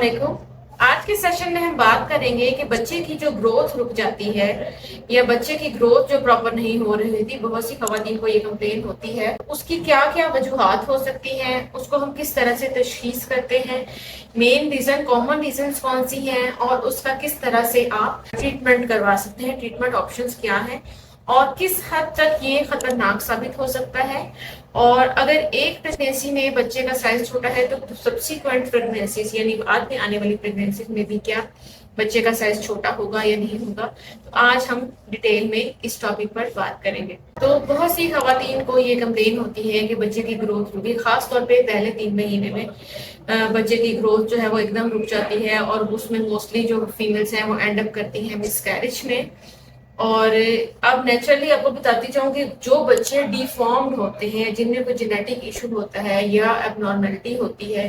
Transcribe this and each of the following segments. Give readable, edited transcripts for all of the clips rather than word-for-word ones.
अस्सलामुअलैकुम। आज के सेशन में हम बात करेंगे कि बच्चे की जो ग्रोथ रुक जाती है या बच्चे की ग्रोथ जो प्रॉपर नहीं हो रही थी, बहुत सी खवातीन को ये कंप्लेन होती है, उसकी क्या क्या वजूहात हो सकती हैं, उसको हम किस तरह से तशखीस करते हैं, मेन रीजन कॉमन रीजन कौन सी हैं और उसका किस तरह से आप ट्रीटमेंट करवा सकते हैं, ट्रीटमेंट ऑप्शंस क्या हैं और किस हद तक ये खतरनाक साबित हो सकता है। और अगर एक प्रेगनेंसी में बच्चे का साइज छोटा है तो सब्सिक्वेंट प्रेगनेंसीज यानी बाद में आने वाली प्रेगनेंसी में भी क्या बच्चे का साइज छोटा होगा या नहीं होगा। तो आज हम डिटेल में इस टॉपिक पर बात करेंगे। तो बहुत सी खवातीन को ये कंप्लेन होती है कि बच्चे की ग्रोथ रुकी, खास तौर पे पहले 3 महीने में बच्चे की ग्रोथ जो है वो एकदम रुक जाती है और उसमें मोस्टली जो फीमेल्स हैं वो एंड अप करती हैं मिसकैरेज में। और अब नेचुरली आपको बताती जाऊं कि जो बच्चे डिफॉर्म्ड होते हैं, जिनमें कोई जेनेटिक इशू होता है या एबनॉर्मेलिटी होती है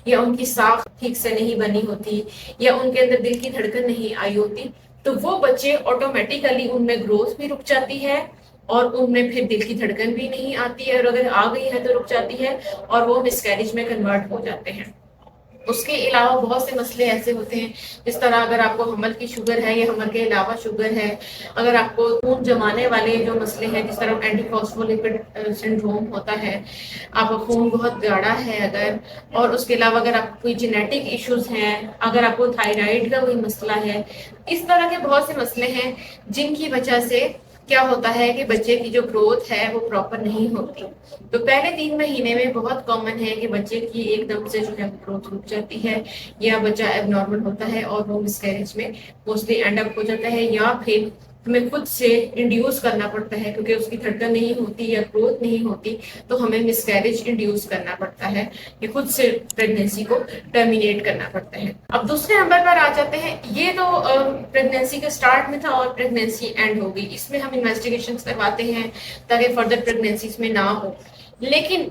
या उनकी साख ठीक से नहीं बनी होती या उनके अंदर दिल की धड़कन नहीं आई होती, तो वो बच्चे ऑटोमेटिकली उनमें ग्रोथ भी रुक जाती है और उनमें फिर दिल की धड़कन भी नहीं आती है, और अगर आ गई है तो रुक जाती है और वो मिसकैरेज में कन्वर्ट हो जाते हैं। उसके अलावा बहुत से मसले ऐसे होते हैं, जिस तरह अगर आपको हमल की शुगर है या हमल के अलावा शुगर है, अगर आपको खून जमाने वाले जो मसले हैं जिस तरह एंटीफॉस्फोलिपिड सिंड्रोम होता है, आपका खून बहुत गाढ़ा है अगर, और उसके अलावा अगर आपको कोई जेनेटिक इश्यूज हैं, अगर आपको थायराइड का कोई मसला है, इस तरह के बहुत से मसले हैं जिनकी वजह से क्या होता है कि बच्चे की जो ग्रोथ है वो प्रॉपर नहीं होती। तो पहले 3 महीने में बहुत कॉमन है कि बच्चे की एकदम से जो है ग्रोथ रुक जाती है या बच्चा एबनॉर्मल होता है और वो मिसकैरेज में मोस्टली एंड अप हो जाता है, या फिर हमें खुद से इंड्यूस करना पड़ता है क्योंकि उसकी धड़कन नहीं होती या ग्रोथ नहीं होती, तो हमें मिसकैरेज इंड्यूस करना पड़ता है कि खुद से प्रेगनेंसी को टर्मिनेट करना पड़ता है। अब दूसरे नंबर पर आ जाते हैं, ये तो प्रेगनेंसी के स्टार्ट में था और प्रेगनेंसी एंड हो गई, इसमें हम इन्वेस्टिगेशन करवाते हैं ताकि फर्दर प्रेगनेंसीज में ना हो। लेकिन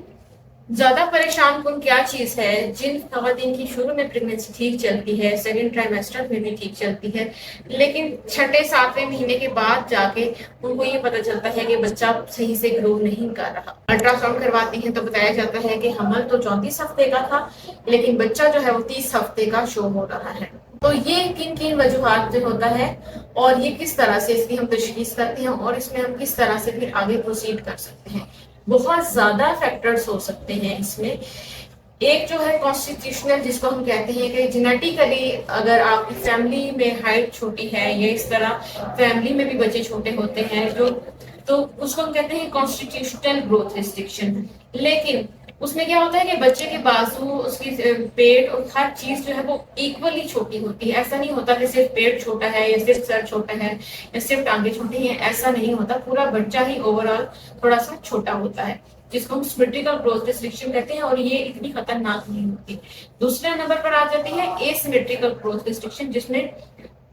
ज्यादा परेशान कौन क्या चीज है, जिन खवातीन की शुरू में प्रेगनेंसी ठीक चलती है, सेकंड ट्राइमेस्टर में भी ठीक चलती है, लेकिन 6-7वें महीने के बाद जाके उनको ये पता चलता है कि बच्चा सही से ग्रो नहीं कर रहा। अल्ट्रासाउंड करवाती हैं तो बताया जाता है कि हमल तो 34 हफ्ते का था लेकिन बच्चा जो है वो 30 हफ्ते का शो हो रहा है। तो ये किन किन वजूहात से होता है और ये किस तरह से इसकी हम तशखीस करते हैं और इसमें हम किस तरह से फिर आगे प्रोसीड कर सकते हैं। बहुत ज्यादा फैक्टर्स हो सकते हैं इसमें। एक जो है कॉन्स्टिट्यूशनल, जिसको हम कहते हैं कि जेनेटिकली अगर आपकी फैमिली में हाइट छोटी है या इस तरह फैमिली में भी बच्चे छोटे होते हैं जो, तो उसको हम कहते हैं कॉन्स्टिट्यूशनल ग्रोथ रिस्ट्रिक्शन। लेकिन उसमें क्या होता है कि बच्चे के बाजू, उसकी पेट और हर चीज जो है वो इक्वली छोटी होती है। ऐसा नहीं होता कि सिर्फ पेट छोटा है या सिर्फ सर छोटा है या सिर्फ टांगे छोटी हैं, ऐसा नहीं होता। पूरा बच्चा ही ओवरऑल थोड़ा सा छोटा होता है, जिसको हम सिमेट्रिकल ग्रोथ रिस्ट्रिक्शन कहते हैं, और ये इतनी खतरनाक नहीं होती। दूसरे नंबर पर आ जाती है एसिमेट्रिकल ग्रोथ रिस्ट्रिक्शन, जिसमें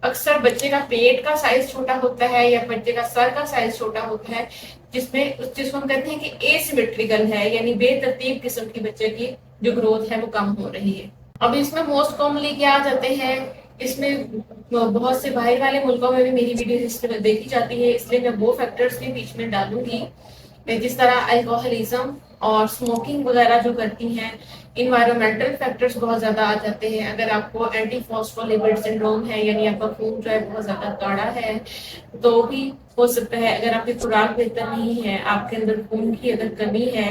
अक्सर बच्चे का पेट का साइज छोटा होता है या बच्चे का सर का साइज छोटा होता है, जिसको हम कहते हैं कि एसिमेट्रिकल है, यानी बेतरतीब किस्म की बच्चे की जो ग्रोथ है वो कम हो रही है। अब इसमें मोस्ट कॉमनली क्या आ जाते हैं, इसमें बहुत से बाहर वाले मुल्कों में भी मेरी वीडियो देखी जाती है, इसलिए मैं वो फैक्टर्स भी बीच में डालूंगी, जिस तरह अल्कोहलिज्म और स्मोकिंग वगैरह जो करती हैं। इन्वायरमेंटल फैक्टर्स बहुत ज्यादा आ जाते हैं। अगर आपको एंटीफॉस्फोलिपिड सिंड्रोम है, यानी आपका खून जो है बहुत ज्यादा गाढ़ा है, तो भी हो सकता है। अगर आपकी खुराक बेहतर नहीं है, आपके अंदर खून की अगर कमी है,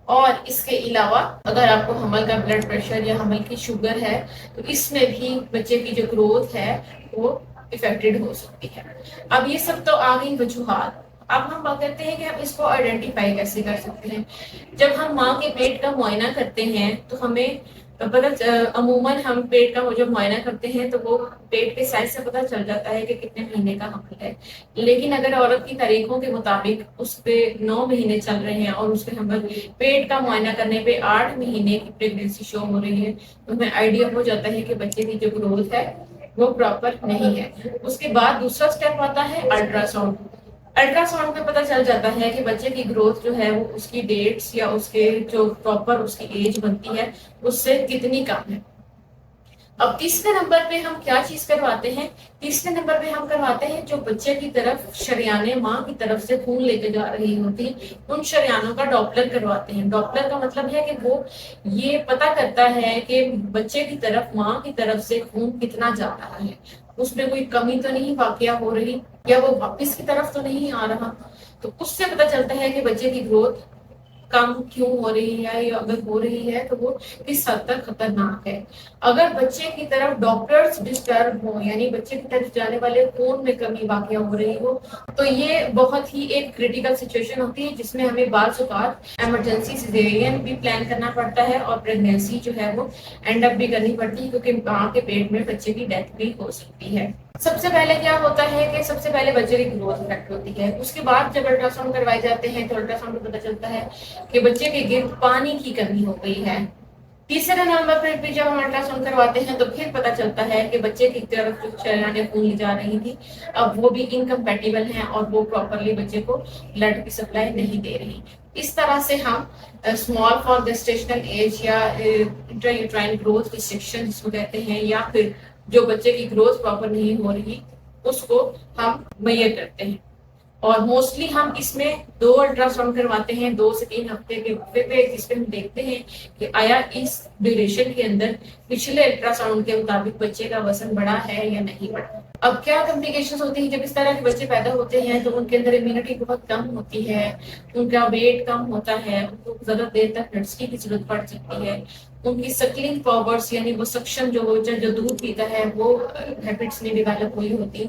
और इसके अलावा अगर आपको हमल का ब्लड प्रेशर या हमल की शुगर है, तो इसमें भी बच्चे की जो ग्रोथ है वो इफेक्टेड हो सकती है। अब ये सब तो आ गई वजूहात। अब हम बात करते हैं कि हम इसको आइडेंटिफाई कैसे कर सकते हैं। जब हम माँ के पेट का मुआयना करते हैं तो हमें अमूमन हम पेट का जब मुआयना करते हैं तो वो पेट के साइज से पता चल जाता है कि कितने महीने का हमल है। लेकिन अगर औरत की तारीखों के मुताबिक उस पे 9 महीने चल रहे हैं और उसके हमल पेट का मुआयना करने पे 8 महीने की प्रेगनेंसी शो हो रही है, तो हमें आइडिया हो जाता है कि बच्चे की जो ग्रोथ है वो प्रॉपर नहीं है। उसके बाद दूसरा स्टेप आता है अल्ट्रासाउंड। अल्ट्रासाउंड में पता चल जाता है कि बच्चे की ग्रोथ जो है वो उसकी डेट्स या उसके जो प्रॉपर उसकी एज बनती है उससे कितनी कम है। اب تیسرے نمبر پہ ہم کیا چیز کرواتے ہیں؟ تیسرے نمبر پہ ہم کرواتے ہیں جو بچے کی طرف شریانیں ماں کی طرف سے خون لے کے جا رہی ہوتی ان شریانوں کا ڈاپلر کرواتے ہیں۔ ڈاپلر کا مطلب ہے کہ وہ یہ پتا کرتا ہے کہ بچے کی طرف ماں کی طرف سے خون کتنا جا رہا ہے، اس میں کوئی کمی تو نہیں واقع ہو رہی، یا وہ واپس کی طرف تو نہیں آ رہا۔ تو اس سے پتا چلتا ہے کہ بچے کی گروتھ کم کیوں ہو رہی ہے، یا اگر ہو رہی ہے تو وہ کس حد تک خطرناک ہے۔ اگر بچے کی طرف ڈاپلرز ڈسٹرب ہو، یعنی بچے کی طرف جانے والے خون میں کمی واقع ہو رہی ہو، تو یہ بہت ہی ایک کریٹیکل سچویشن ہوتی ہے، جس میں ہمیں بعض اوقات ایمرجنسی سیزیرین بھی پلان کرنا پڑتا ہے، اور پریگنینسی جو ہے وہ اینڈ اپ بھی کرنی پڑتی ہے، کیونکہ ماں کے پیٹ میں بچے کی ڈیتھ بھی ہو سکتی ہے۔ سب سے پہلے کیا ہوتا ہے کہ سب سے پہلے بچے کی گروتھ افیکٹ ہوتی ہے، اس کے بعد جب الٹرا ساؤنڈ کروائے جاتے ہیں تو الٹرا ساؤنڈ میں پتہ چلتا ہے کہ بچے کے گرد پانی کی کمی ہو گئی ہے۔ تیسرے نمبر پر بھی جب ہم الٹرا ساؤنڈ کرواتے ہیں تو پھر پتہ چلتا ہے کہ بچے کی طرف جو شریانیں خون لی جا رہی تھی اب وہ بھی انکمپیٹیبل ہیں، اور وہ پراپرلی بچے کو بلڈ کی سپلائی نہیں دے رہی۔ اس طرح سے ہم اسمال فار گیسٹیشنل ایج یا انٹرایوٹرائن گروتھ ریسٹرکشن جس کو کہتے ہیں، یا پھر جو بچے کی گروتھ پراپر نہیں ہو رہی اس کو ہم میئر کرتے ہیں۔ اور موسٹلی ہم اس میں 2 الٹرا ساؤنڈ کرواتے ہیں 2 سے 3 ہفتے کے وقفے پہ، جس پہ ہم دیکھتے ہیں کہ آیا اس ڈیوریشن کے اندر پچھلے الٹرا ساؤنڈ کے مطابق بچے کا وزن بڑا ہے یا نہیں بڑا۔ اب کیا کمپلیکیشنز ہوتی ہیں جب اس طرح کے بچے پیدا ہوتے ہیں؟ تو ان کے اندر امیونٹی بہت کم ہوتی ہے، ان کا ویٹ کم ہوتا ہے، ان کو زیادہ دیر تک نرسری کی ضرورت پڑ سکتی ہے، ان کی سکلنگ پاورز یعنی وہ سکشن جو دودھ پیتا ہے وہ ہیبٹس نہیں ڈیولپ ہوئی ہوتی۔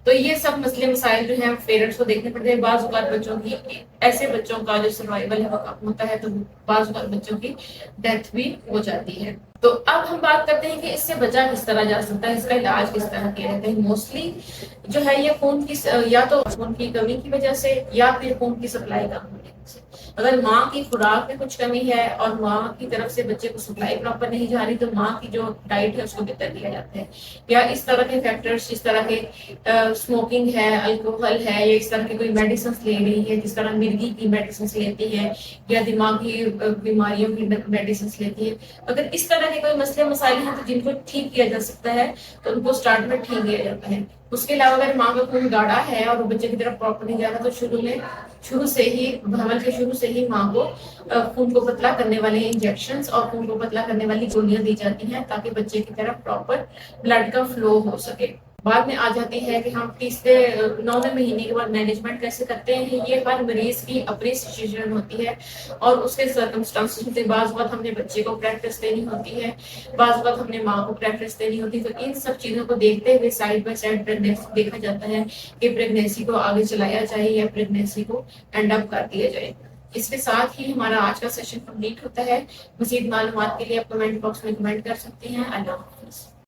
تو یہ سب مسئلے مسائل جو ہیں پیرنٹس کو دیکھنے پڑتے ہیں۔ بعض اوقات بچوں کی ایسے بچوں کا جو سروائیول ہے وہ کم ہوتا ہے، تو بعض اوقات بچوں کی ڈیتھ بھی ہو جاتی ہے۔ تو اب ہم بات کرتے ہیں کہ اس سے بچا کس طرح جا سکتا ہے، اس کا علاج کس طرح کیا جاتا ہے۔ موسٹلی جو ہے یہ خون کی یا تو خون کی کمی کی وجہ سے یا پھر خون کی سپلائی کم ہونے سے۔ اگر ماں کی خوراک میں کچھ کمی ہے اور ماں کی طرف سے بچے کو سپلائی پراپر نہیں جا رہی، تو ماں کی جو ڈائٹ ہے اس کو بہتر دیا جاتا ہے، یا اس طرح کے فیکٹرز جس طرح کے اسموکنگ ہے، الکوہل ہے، یا اس طرح کی کوئی میڈیسنس لے رہی ہے جس طرح مرگی کی میڈیسنس لیتی ہے، یا دماغی بیماریوں کی میڈیسنس لیتی ہے۔ اگر اس طرح کے کوئی مسئلے مسائل ہیں تو جن کو ٹھیک کیا جا سکتا ہے تو ان کو سٹارٹ میں ٹھیک کیا جاتا ہے۔ اس کے علاوہ اگر ماں کا خون گاڑھا ہے اور وہ بچے کی طرف پراپر نہیں جاتا، تو شروع سے ہی حمل کے شروع سے ہی ماں کو خون کو پتلا کرنے والے انجیکشنز اور خون کو پتلا کرنے والی گولیاں دی جاتی ہیں، تاکہ بچے کی طرف پراپر بلڈ کا فلو ہو سکے۔ بعد میں آ جاتی ہے کہ ہم تیسرے 9ویں مہینے کے بعد مینجمنٹ کیسے کرتے ہیں۔ یہ ہر مریض کی اپنی سچویشن ہوتی ہے اور اس کے سرکمسٹانسز ہوتے ہیں۔ بعض وقت ہم نے بچے کو پریکٹس دینی ہوتی ہے، بعض وقت ہم نے ماں کو پریکٹس دینی ہوتی ہے۔ تو ان سب چیزوں کو دیکھتے ہوئے سائڈ بائی سائڈ پریگنینسی دیکھا جاتا ہے کہ پریگنینسی کو آگے چلایا جائے یا پریگنینسی کو اینڈ اپ کر دیا جائے۔ اس کے ساتھ ہی ہمارا آج کا سیشن کمپلیٹ ہوتا ہے۔ مزید معلومات کے لیے آپ کمنٹ باکس میں کمنٹ کر سکتے ہیں۔ اللہ حافظ۔